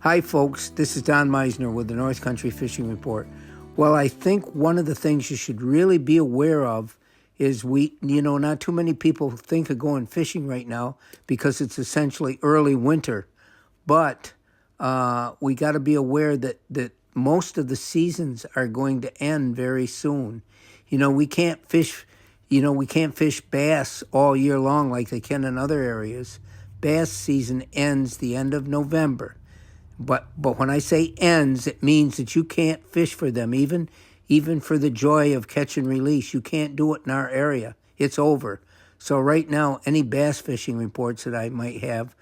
Hi folks, this is Don Meissner with the North Country Fishing Report. Well, I think one of the things you should really be aware of is not too many people think of going fishing right now because it's essentially early winter. But we got to be aware that most of the seasons are going to end very soon. We can't fish bass all year long like they can in other areas. Bass season ends the end of November. But when I say ends, it means that you can't fish for them, even for the joy of catch and release. You can't do it in our area. It's over. So right now, any bass fishing reports that I might have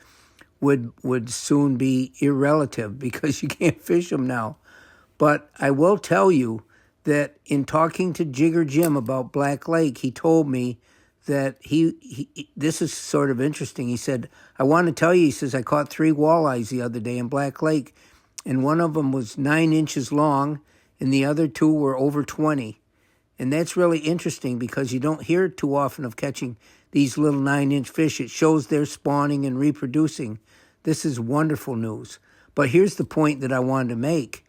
would soon be irrelative because you can't fish them now. But I will tell you that in talking to Jigger Jim about Black Lake, he told me that this is sort of interesting. He said, I want to tell you, he says, I caught 3 walleyes the other day in Black Lake, and one of them was 9 inches long, and the other 2 were over 20. And that's really interesting because you don't hear too often of catching these little 9-inch fish. It shows they're spawning and reproducing. This is wonderful news. But here's the point that I wanted to make.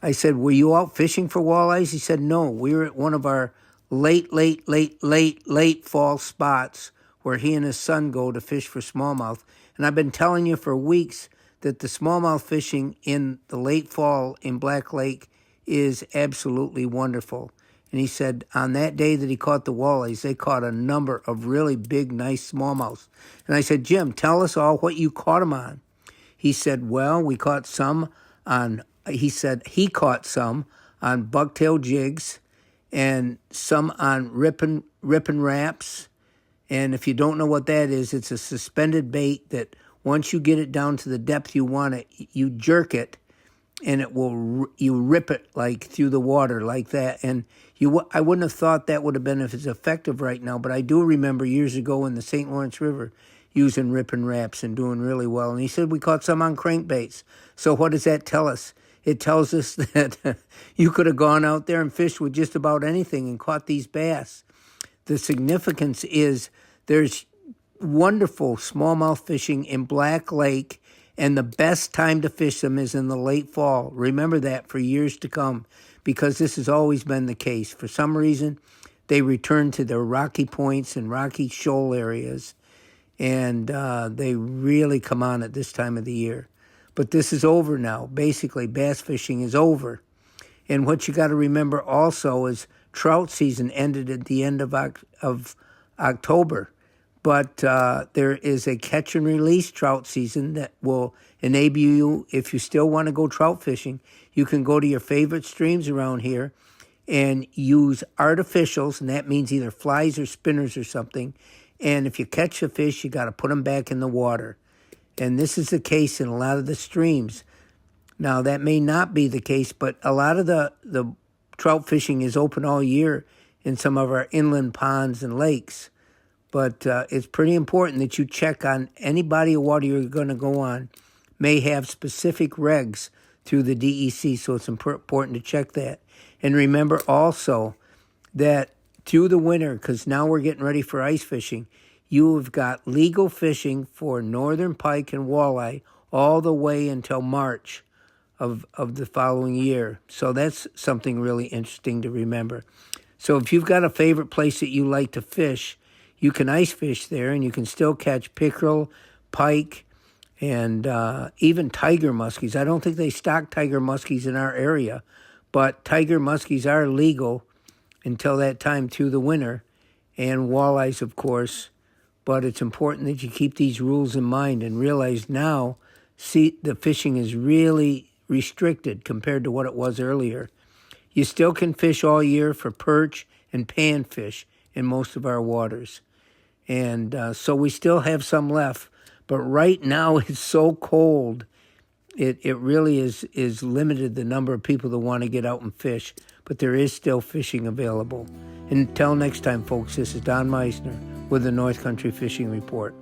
I said, were you out fishing for walleyes? He said, no, we were at one of our late fall spots where he and his son go to fish for smallmouth. And I've been telling you for weeks that the smallmouth fishing in the late fall in Black Lake is absolutely wonderful. And he said on that day that he caught the walleyes, they caught a number of really big, nice smallmouths. And I said, Jim, tell us all what you caught them on. He said, well, we caught some on, he caught some on bucktail jigs, and some on rippin' wraps. And if you don't know what that is, it's a suspended bait that once you get it down to the depth you want it, you jerk it, and you rip it like through the water like that. And I wouldn't have thought that would have been if it's effective right now, but I do remember years ago in the St. Lawrence River using rippin' wraps and doing really well. And he said we caught some on crankbaits. So what does that tell us? It tells us that you could have gone out there and fished with just about anything and caught these bass. The significance is there's wonderful smallmouth fishing in Black Lake, and the best time to fish them is in the late fall. Remember that for years to come, because this has always been the case. For some reason, they return to their rocky points and rocky shoal areas, and they really come on at this time of the year. But this is over now. Basically, bass fishing is over. And what you got to remember also is trout season ended at the end of October. But there is a catch and release trout season that will enable you, if you still want to go trout fishing, you can go to your favorite streams around here and use artificials, and that means either flies or spinners or something. And if you catch a fish, you got to put them back in the water. And this is the case in a lot of the streams. Now, that may not be the case, but a lot of the trout fishing is open all year in some of our inland ponds and lakes. But it's pretty important that you check on any body of water you're going to go on may have specific regs through the DEC, so it's important to check that. And remember also that through the winter, because now we're getting ready for ice fishing, you have got legal fishing for northern pike and walleye all the way until March of the following year. So that's something really interesting to remember. So if you've got a favorite place that you like to fish, you can ice fish there, and you can still catch pickerel, pike, and even tiger muskies. I don't think they stock tiger muskies in our area, but tiger muskies are legal until that time through the winter, and walleyes, of course. But it's important that you keep these rules in mind and realize now, the fishing is really restricted compared to what it was earlier. You still can fish all year for perch and panfish in most of our waters. And so we still have some left. But right now it's so cold, it really is limited the number of people that want to get out and fish. But there is still fishing available. Until next time, folks, this is Don Meissner with the North Country Fishing Report.